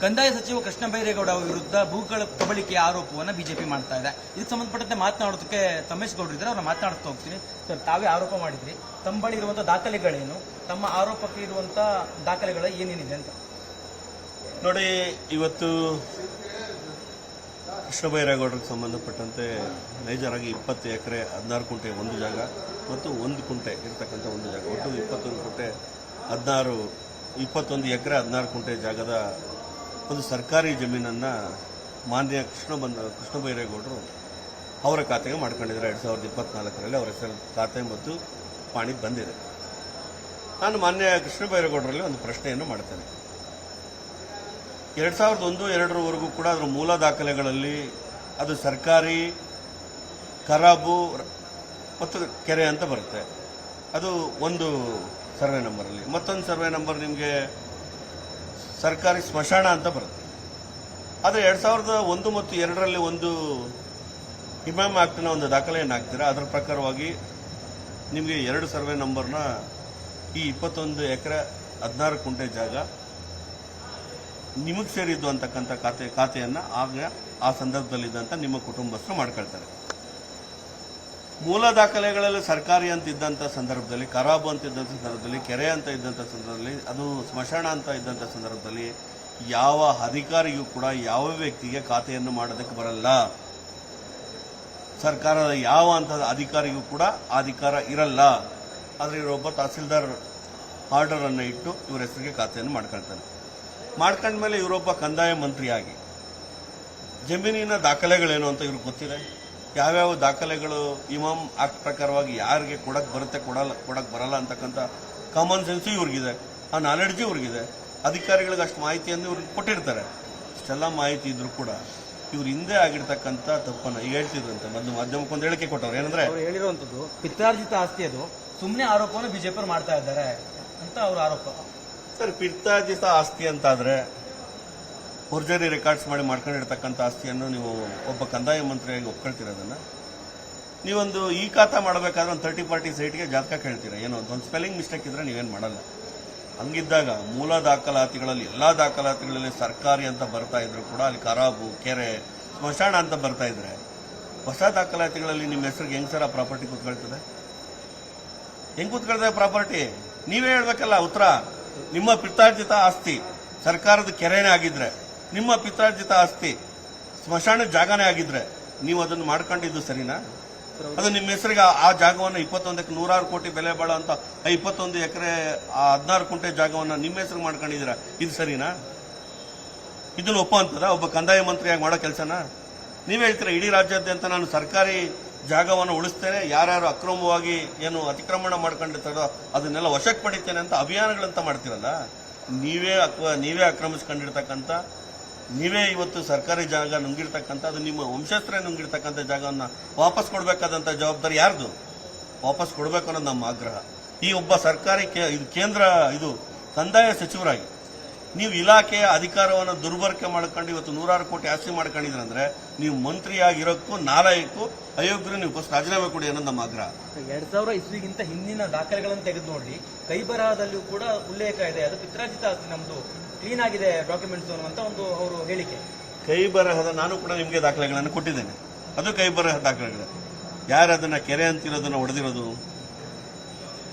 ಕಂದಾಯ ಸಚಿವ ಕೃಷ್ಣ ಬೈರೇಗೌಡ ವಿರುದ್ಧ ಭೂಗಳ ಕಬಳಿಕೆಯ ಆರೋಪವನ್ನು ಬಿಜೆಪಿ ಮಾಡ್ತಾ ಇದೆ. ಇದಕ್ಕೆ ಸಂಬಂಧಪಟ್ಟಂತೆ ಮಾತನಾಡೋದಕ್ಕೆ ತಮ್ಮೇಶ್ ಗೌಡ್ರು ಇದ್ದಾರೆ, ಅವ್ರನ್ನ ಮಾತನಾಡ್ತಾ ಹೋಗ್ತೀನಿ. ಸರ್, ತಾವೇ ಆರೋಪ ಮಾಡಿದ್ರಿ, ತಮ್ಮ ಬಳಿ ಇರುವಂತಹ ದಾಖಲೆಗಳೇನು, ತಮ್ಮ ಆರೋಪಕ್ಕೆ ಇರುವಂತಹ ದಾಖಲೆಗಳ ಏನೇನಿದೆ ಅಂತ ನೋಡಿ. ಇವತ್ತು ಕೃಷ್ಣ ಬೈರೇಗೌಡರಿಗೆ ಸಂಬಂಧಪಟ್ಟಂತೆ ನೈಜರಾಗಿ 20 ಎಕರೆ 16 ಕುಂಟೆ ಒಂದು ಜಾಗ ಮತ್ತು 1 ಕುಂಟೆ ಇರತಕ್ಕಂಥ ಒಂದು ಜಾಗ, ಒಟ್ಟು 21 ಕುಂಟೆ 21 ಎಕರೆ 16 ಕುಂಟೆ ಜಾಗದ ಒಂದು ಸರ್ಕಾರಿ ಜಮೀನನ್ನು ಮಾನ್ಯ ಕೃಷ್ಣ ಬೈರೇಗೌಡರು ಅವರ ಖಾತೆಗೆ ಮಾಡ್ಕೊಂಡಿದ್ದಾರೆ. 2024ರಲ್ಲಿ ಅವರ ಹೆಸರು ಖಾತೆ ಮತ್ತು ಪಾಣಿ ಬಂದಿದೆ. ನಾನು ಮಾನ್ಯ ಕೃಷ್ಣ ಬೈರೇಗೌಡರಲ್ಲಿ ಒಂದು ಪ್ರಶ್ನೆಯನ್ನು ಮಾಡ್ತೇನೆ. 2001-2ರವರೆಗೂ ಕೂಡ ಅದರ ಮೂಲ ದಾಖಲೆಗಳಲ್ಲಿ ಅದು ಸರ್ಕಾರಿ ಖರಾಬು ಮತ್ತು ಕೆರೆ ಅಂತ ಬರುತ್ತೆ. ಅದು ಒಂದು ಸರ್ವೆ ನಂಬರಲ್ಲಿ. ಮತ್ತೊಂದು ಸರ್ವೆ ನಂಬರ್ ನಿಮಗೆ ಸರ್ಕಾರಿ ಸ್ಮಶಾನ ಅಂತ ಬರುತ್ತೆ. ಆದರೆ 2001 ಮತ್ತು 2ರಲ್ಲಿ ಒಂದು ಇಮಾಮ್ ಆಕ್ಟ್ನ ಒಂದು ದಾಖಲೆಯನ್ನು ಹಾಕ್ತೀರಾ. ಅದರ ಪ್ರಕಾರವಾಗಿ ನಿಮಗೆ 2 ಸರ್ವೆ ನಂಬರ್ನ ಈ 21 ಎಕರೆ 16 ಕುಂಟೆ ಜಾಗ ನಿಮಗೆ ಸೇರಿದ್ದು ಅಂತಕ್ಕಂಥ ಖಾತೆಯನ್ನು ಆಗ ಆ ಸಂದರ್ಭದಲ್ಲಿದ್ದಂಥ ನಿಮ್ಮ ಕುಟುಂಬಸ್ಥರು ಮಾಡ್ಕೊಳ್ತಾರೆ. ಮೂಲ ದಾಖಲೆಗಳಲ್ಲಿ ಸರ್ಕಾರಿ ಅಂತ ಇದ್ದಂಥ ಸಂದರ್ಭದಲ್ಲಿ, ಖರಾಬು ಅಂತ ಇದ್ದಂಥ ಸಂದರ್ಭದಲ್ಲಿ, ಕೆರೆ ಅಂತ ಇದ್ದಂಥ ಸಂದರ್ಭದಲ್ಲಿ, ಅದು ಸ್ಮಶಾನ ಅಂತ ಇದ್ದಂಥ ಸಂದರ್ಭದಲ್ಲಿ ಯಾವ ಅಧಿಕಾರಿಗೂ ಕೂಡ ಯಾವ ವ್ಯಕ್ತಿಗೆ ಖಾತೆಯನ್ನು ಮಾಡೋದಕ್ಕೆ ಬರಲ್ಲ. ಸರ್ಕಾರದ ಯಾವ ಹಂತದ ಅಧಿಕಾರಿಗೂ ಕೂಡ ಆ ಅಧಿಕಾರ ಇರಲ್ಲ. ಆದರೆ ಇವರೊಬ್ಬ ತಹಸೀಲ್ದಾರ್ ಆರ್ಡರ್ ಅನ್ನು ಇಟ್ಟು ಇವರ ಹೆಸರಿಗೆ ಖಾತೆಯನ್ನು ಮಾಡ್ಕೊಳ್ತಾನೆ. ಮಾಡ್ಕೊಂಡ್ಮೇಲೆ ಇವರೊಬ್ಬ ಕಂದಾಯ ಮಂತ್ರಿಯಾಗಿ ಜಮೀನಿನ ದಾಖಲೆಗಳೇನು ಅಂತ ಇವ್ರಿಗೆ ಗೊತ್ತಿದೆ. ಯಾವ್ಯಾವ ದಾಖಲೆಗಳು ಇಮಾಮ್ ಆಕ್ಟ್ ಪ್ರಕಾರವಾಗಿ ಯಾರಿಗೆ ಕೊಡಕ್ಕೆ ಬರುತ್ತೆ, ಕೊಡಕ್ಕೆ ಬರಲ್ಲ ಅಂತಕ್ಕಂಥ ಕಾಮನ್ ಸೆನ್ಸು ಇವ್ರಿಗಿದೆ, ಆ ನಾಲೆಡ್ಜು ಇವ್ರಿಗಿದೆ. ಅಧಿಕಾರಿಗಳಿಗೆ ಅಷ್ಟು ಮಾಹಿತಿಯನ್ನು ಇವ್ರಿಗೆ ಕೊಟ್ಟಿರ್ತಾರೆ. ಇಷ್ಟೆಲ್ಲ ಮಾಹಿತಿ ಇದ್ರೂ ಕೂಡ ಇವ್ರು ಹಿಂದೆ ಆಗಿರ್ತಕ್ಕಂಥ ತಪ್ಪನ್ನು ಈಗ ಹೇಳ್ತಿದ್ರಂತೆ. ಮೊದಲು ಮಾಧ್ಯಮಕ್ಕೊಂದು ಹೇಳಿಕೆ ಕೊಟ್ಟವ್ರು. ಏನಂದ್ರೆ ಅವ್ರು ಹೇಳಿರುವಂತದ್ದು ಪಿತ್ರಾರ್ಜಿತ ಆಸ್ತಿ, ಅದು ಸುಮ್ಮನೆ ಆರೋಪವನ್ನು ಬಿಜೆಪಿ ಮಾಡ್ತಾ ಇದ್ದಾರೆ ಅಂತ ಅವ್ರ ಆರೋಪ. ಸರ್, ಪಿತ್ರಾರ್ಜಿತ ಆಸ್ತಿ ಅಂತಾದ್ರೆ ಫೋರ್ಜರಿ ರೆಕಾರ್ಡ್ಸ್ ಮಾಡ್ಕೊಂಡಿರ್ತಕ್ಕಂಥ ಆಸ್ತಿಯನ್ನು ನೀವು ಒಬ್ಬ ಕಂದಾಯ ಮಂತ್ರಿಯಾಗಿ ಒಪ್ಕೊಳ್ತಿರೋದನ್ನ ನೀವೊಂದು ಈ ಖಾತಾ ಮಾಡಬೇಕಾದ್ರೆ ಒಂದು 30-40 ಸೈಟ್ಗೆ ಜಾತಕ ಕೇಳ್ತೀರಾ. ಏನೋ ಒಂದು ಸ್ಪೆಲ್ಲಿಂಗ್ ಮಿಸ್ಟೇಕ್ ಇದ್ರೆ ನೀವೇನು ಮಾಡಲ್ಲ. ಹಂಗಿದ್ದಾಗ ಮೂಲ ದಾಖಲಾತಿಗಳಲ್ಲಿ ಎಲ್ಲ ದಾಖಲಾತಿಗಳಲ್ಲಿ ಸರ್ಕಾರಿ ಅಂತ ಬರ್ತಾ ಇದ್ರು ಕೂಡ ಅಲ್ಲಿ ಖರಾಬು, ಕೆರೆ, ಸ್ಮಶಾನ ಅಂತ ಬರ್ತಾ ಇದ್ರೆ ಹೊಸ ದಾಖಲಾತಿಗಳಲ್ಲಿ ನಿಮ್ಮ ಹೆಸರಿಗೆ ಹೆಂಗ್ ಸರ್ ಆ ಪ್ರಾಪರ್ಟಿ ಕೂತ್ಕೊಳ್ತದೆ? ಹೆಂಗ್ ಕೂತ್ಕೊಳ್ತದೆ ಪ್ರಾಪರ್ಟಿ? ನೀವೇ ಹೇಳ್ಬೇಕಲ್ಲ ಉತ್ತರ. ನಿಮ್ಮ ಪಿತ್ರಾರ್ಜಿತ ಆಸ್ತಿ ಸರ್ಕಾರದ ಕೆರೆನೇ ಆಗಿದ್ರೆ, ನಿಮ್ಮ ಪಿತ್ರಾರ್ಜಿತ ಆಸ್ತಿ ಸ್ಮಶಾನದ ಜಾಗನೇ ಆಗಿದ್ರೆ ನೀವು ಅದನ್ನು ಮಾಡ್ಕೊಂಡಿದ್ದು ಸರಿನಾ? ಅದು ನಿಮ್ಮ ಹೆಸರಿಗೆ ಆ ಜಾಗವನ್ನು 21 100 ಕೋಟಿ ಬೆಲೆ ಬಾಳೋ ಅಂತ 21 ಎಕರೆ 16 ಕುಂಟೆ ಜಾಗವನ್ನು ನಿಮ್ಮ ಹೆಸರಿಗೆ ಮಾಡ್ಕೊಂಡಿದ್ದೀರಾ, ಇದು ಸರಿನಾ? ಇದನ್ನು ಒಪ್ಪುವಂತದ ಒಬ್ಬ ಕಂದಾಯ ಮಂತ್ರಿಯಾಗಿ ಮಾಡೋ ಕೆಲಸನ? ನೀವೇ ಹೇಳ್ತೀರಾ ಇಡೀ ರಾಜ್ಯಾದ್ಯಂತ ನಾನು ಸರ್ಕಾರಿ ಜಾಗವನ್ನು ಉಳಿಸ್ತೇನೆ, ಯಾರ್ಯಾರು ಅಕ್ರಮವಾಗಿ ಏನು ಅತಿಕ್ರಮಣ ಮಾಡ್ಕೊಂಡಿರ್ತಾರೋ ಅದನ್ನೆಲ್ಲ ವಶಕ್ಕೆ ಪಡಿತೇನೆ ಅಂತ ಅಭಿಯಾನಗಳಂತ ಮಾಡ್ತಿರಲ್ಲ. ನೀವೇ ಆಕ್ರಮಿಸ್ಕೊಂಡಿರ್ತಕ್ಕಂಥ, ನೀವೇ ಇವತ್ತು ಸರ್ಕಾರಿ ಜಾಗ ನುಂಗಿರ್ತಕ್ಕಂಥ, ಅದು ನಿಮ್ಮ ವಂಶಸ್ಥರೇ ನುಂಗಿರ್ತಕ್ಕಂಥ ಜಾಗವನ್ನು ವಾಪಸ್ ಕೊಡಬೇಕಾದಂಥ ಜವಾಬ್ದಾರಿ ಯಾರ್ದು? ವಾಪಸ್ ಕೊಡಬೇಕು ಅನ್ನೋದು ನಮ್ಮ ಆಗ್ರಹ. ಈ ಒಬ್ಬ ಸರ್ಕಾರಿ ಇದು ಕಂದಾಯ ಸಚಿವರಾಗಿ ನೀವು ಇಲಾಖೆಯ ಅಧಿಕಾರವನ್ನು ದುರ್ಬಳಕೆ ಮಾಡ್ಕೊಂಡು ಇವತ್ತು 100 ಕೋಟಿ ಆಸ್ತಿ ಮಾಡ್ಕೊಂಡಿದ್ರಂದ್ರೆ ನೀವು ಮಂತ್ರಿಯಾಗಿರೋಕ್ಕೂ ನಾಲಾಯಕ್ಕೂ ಅಯೋಗ್ಯರು. ನೀವು ಫಸ್ಟ್ ರಾಜೀನಾಮೆ ಕೊಡಿ ಅನ್ನೋದು ನಮ್ಮ ಆಗ್ರಹ. 2000 ಇಸ್ವಿಗಿಂತ ಹಿಂದಿನ ದಾಖಲೆಗಳನ್ನು ತೆಗೆದು ನೋಡಿ, ಕೈ ಬರಹದಲ್ಲಿಯೂ ಕೂಡ ಉಲ್ಲೇಖ ಇದೆ, ಅದು ಪಿತ್ರಾರ್ಜಿತ ಆಸ್ತಿ, ನಮ್ದು ಕ್ಲೀನ್ ಆಗಿದೆ ಡಾಕ್ಯುಮೆಂಟ್ಸ್ ಅನ್ನುವಂತ ಒಂದು ಅವರು ಹೇಳಿಕೆ. ಕೈ ಬರಹದ ನಾನು ಕೂಡ ನಿಮಗೆ ದಾಖಲೆಗಳನ್ನು ಕೊಟ್ಟಿದ್ದೇನೆ. ಅದು ಕೈ ಬರಹ ದಾಖಲೆಗಳು. ಯಾರು ಅದನ್ನ ಕೆರೆ ಅಂತಿರೋದನ್ನ ಹೊಡೆದಿರೋದು?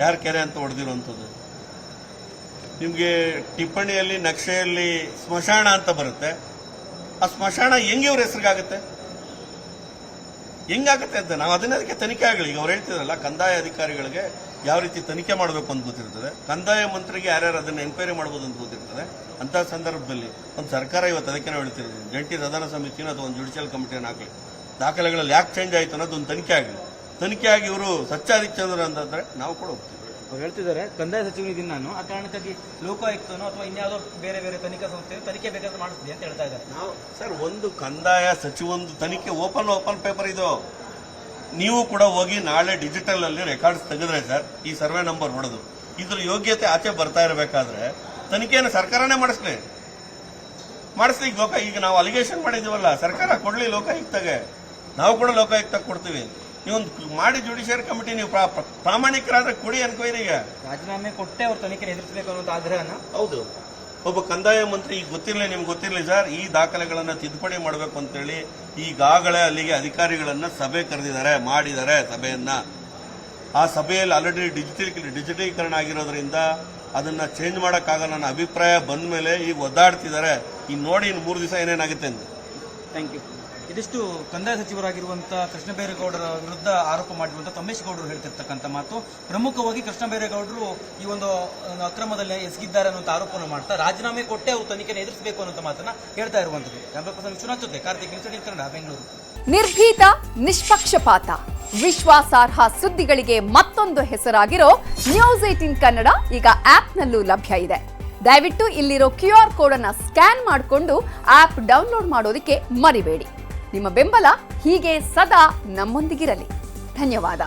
ಯಾರು ಕೆರೆ ಅಂತ ಹೊಡೆದಿರುವಂಥದ್ದು? ನಿಮಗೆ ಟಿಪ್ಪಣಿಯಲ್ಲಿ ನಕ್ಷೆಯಲ್ಲಿ ಸ್ಮಶಾನ ಅಂತ ಬರುತ್ತೆ. ಆ ಸ್ಮಶಾನ ಹೆಂಗೆ ಇವ್ರ ಹೆಸರಿಗಾಗುತ್ತೆ? ಹೆಂಗಾಗುತ್ತೆ ಅಂತ ನಾವು ಅದಕ್ಕೆ ತನಿಖೆ ಆಗಲಿ. ಈಗ ಅವ್ರು ಹೇಳ್ತಿದ್ರಲ್ಲ, ಕಂದಾಯ ಅಧಿಕಾರಿಗಳಿಗೆ ಯಾವ ರೀತಿ ತನಿಖೆ ಮಾಡಬೇಕು ಅಂತ ಗೊತ್ತಿರ್ತದೆ, ಕಂದಾಯ ಮಂತ್ರಿಗೆ ಯಾರ್ಯಾರು ಅದನ್ನ ಎನ್ಕ್ವೈರಿ ಮಾಡಬಹುದು ಅಂತ ಗೊತ್ತಿರ್ತದೆ. ಅಂತ ಸಂದರ್ಭದಲ್ಲಿ ಒಂದು ಸರ್ಕಾರ ಇವತ್ತು ಅದಕ್ಕೆ ನಾವು ಹೇಳ್ತಿರೋದು, ಜಂಟಿ ಸದನ ಸಮಿತಿನ ಅಥವಾ ಒಂದು ಜುಡಿಷಿಯಲ್ ಕಮಿಟಿಯನ್ನು ಹಾಕಲಿ, ದಾಖಲೆಗಳಲ್ಲಿ ಯಾಕೆ ಚೇಂಜ್ ಆಯಿತು ಅನ್ನೋದು ಒಂದು ತನಿಖೆ ಆಗಲಿ. ತನಿಖೆ ಆಗಿ ಇವರು ಸಚ್ಚಾದಿತ್ಯಂದ್ರ ಅಂತಂದ್ರೆ ನಾವು ಕೂಡ ಹೋಗ್ತೀವಿ. ಅವ್ರು ಹೇಳ್ತಿದ್ದಾರೆ ಕಂದಾಯ ಸಚಿವನಿದ್ದೀನಿ ನಾನು, ಆ ಕಾರಣಕ್ಕಾಗಿ ಲೋಕಾಯುಕ್ತನೋ ಅಥವಾ ಇನ್ಯಾವುದೋ ಬೇರೆ ತನಿಖಾ ಸಂಸ್ಥೆ ತನಿಖೆ ಬೇಕಾದ್ರೆ ಮಾಡಿಸ್ತೀವಿ ಅಂತ ಹೇಳ್ತಾ ಇದ್ದಾರೆ. ನಾವು ಸರ್, ಒಂದು ಕಂದಾಯ ಸಚಿವೊಂದು ತನಿಖೆ ಓಪನ್ ಪೇಪರ್ ಇದು. ನೀವು ಕೂಡ ಹೋಗಿ ನಾಳೆ ಡಿಜಿಟಲ್ ಅಲ್ಲಿ ರೆಕಾರ್ಡ್ಸ್ ತೆಗೆದ್ರೆ ಸರ್, ಈ ಸರ್ವೆ ನಂಬರ್ ಹೊಡೆದು ಇದ್ರ ಯೋಗ್ಯತೆ ಆಚೆ ಬರ್ತಾ ಇರಬೇಕಾದ್ರೆ ತನಿಖೆಯನ್ನು ಸರ್ಕಾರನೇ ಮಾಡಿಸ್ಲಿ. ಈಗ ನಾವು ಅಲಿಗೇಷನ್ ಮಾಡಿದೀವಲ್ಲ, ಸರ್ಕಾರ ಕೊಡ್ಲಿ ಲೋಕಾಯುಕ್ತಗೆ, ನಾವು ಕೂಡ ಲೋಕಾಯುಕ್ತ ಕೊಡ್ತೀವಿ. ನೀವೊಂದು ಮಾಡಿ ಜುಡಿಷಿಯರಿ ಕಮಿಟಿ ನೀವು ಪ್ರಾಮಾಣಿಕರಾದ್ರೆ ಕೊಡಿ ಎನ್ಕ್ವೈರಿಗೆ. ರಾಜೀನಾಮೆ ಕೊಟ್ಟೆ ಅವ್ರ ತನಿಖೆ ಎದುರಿಸಬೇಕು ಅನ್ನೋ ಆಗ್ರಹನ. ಹೌದು, ಒಬ್ಬ ಕಂದಾಯ ಮಂತ್ರಿ ಈಗ ಗೊತ್ತಿರಲಿ, ನಿಮ್ಗೆ ಗೊತ್ತಿರಲಿ ಸರ್, ಈ ದಾಖಲೆಗಳನ್ನು ತಿದ್ದುಪಡಿ ಮಾಡಬೇಕು ಅಂತೇಳಿ ಈಗಾಗಲೇ ಅಲ್ಲಿಗೆ ಅಧಿಕಾರಿಗಳನ್ನ ಸಭೆ ಕರೆದಿದ್ದಾರೆ, ಮಾಡಿದ್ದಾರೆ ಸಭೆಯನ್ನ. ಆ ಸಭೆಯಲ್ಲಿ ಆಲ್ರೆಡಿ ಡಿಜಿಟಲೀಕರಣ ಆಗಿರೋದ್ರಿಂದ ಅದನ್ನ ಚೇಂಜ್ ಮಾಡೋಕ್ಕಾಗಲ್ಲ ನನ್ನ ಅಭಿಪ್ರಾಯ ಬಂದ ಮೇಲೆ ಈಗ ಒದ್ದಾಡ್ತಿದ್ದಾರೆ. ಈಗ ನೋಡಿ ಇನ್ನು 3 ದಿವಸ ಏನೇನಾಗುತ್ತೆ ಅಂತ. Thank you. ಇದಿಷ್ಟು ಕಂದಾಯ ಸಚಿವರಾಗಿರುವಂತಹ ಕೃಷ್ಣ ಬೈರೇಗೌಡರ ವಿರುದ್ಧ ಆರೋಪ ಮಾಡಿರುವಂತಹ ತಮ್ಮೇಶ್ ಗೌಡರು ಹೇಳ್ತಿರ್ತಕ್ಕಂಥ ಮಾತು. ಪ್ರಮುಖವಾಗಿ ಕೃಷ್ಣ ಬೈರೇಗೌಡರು ಈ ಒಂದು ಅಕ್ರಮದಲ್ಲಿ ಎಸಗಿದ್ದಾರೆ ಅನ್ನುವಂಥ ಆರೋಪವನ್ನು ಮಾಡ್ತಾ ರಾಜೀನಾಮೆ ಕೊಟ್ಟೆ ಅವರು ತನಿಖೆಯನ್ನು ಎದುರಿಸಬೇಕು ಅನ್ನುವಂಥ ಮಾತನ್ನ ಹೇಳ್ತಾ ಇರುವಂತದ್ದು. ವಿಶ್ವನಾಥ್ ಜೊತೆ ಕಾರ್ತಿಕ್, ನ್ಯೂಸ್ ಕನ್ನಡ, ಬೆಂಗಳೂರು. ನಿರ್ಭೀತ, ನಿಷ್ಪಕ್ಷಪಾತ, ವಿಶ್ವಾಸಾರ್ಹ ಸುದ್ದಿಗಳಿಗೆ ಮತ್ತೊಂದು ಹೆಸರಾಗಿರೋ ನ್ಯೂಸ್ 18 ಕನ್ನಡ ಈಗ ಆಪ್ನಲ್ಲೂ ಲಭ್ಯ ಇದೆ. ದಯವಿಟ್ಟು ಇಲ್ಲಿರೋ QR ಕೋಡ್ ಅನ್ನ ಸ್ಕ್ಯಾನ್ ಮಾಡಿಕೊಂಡು ಆಪ್ ಡೌನ್ಲೋಡ್ ಮಾಡೋದಕ್ಕೆ ಮರಿಬೇಡಿ. ನಿಮ್ಮ ಬೆಂಬಲ ಹೀಗೆ ಸದಾ ನಮ್ಮೊಂದಿಗಿರಲಿ. ಧನ್ಯವಾದ.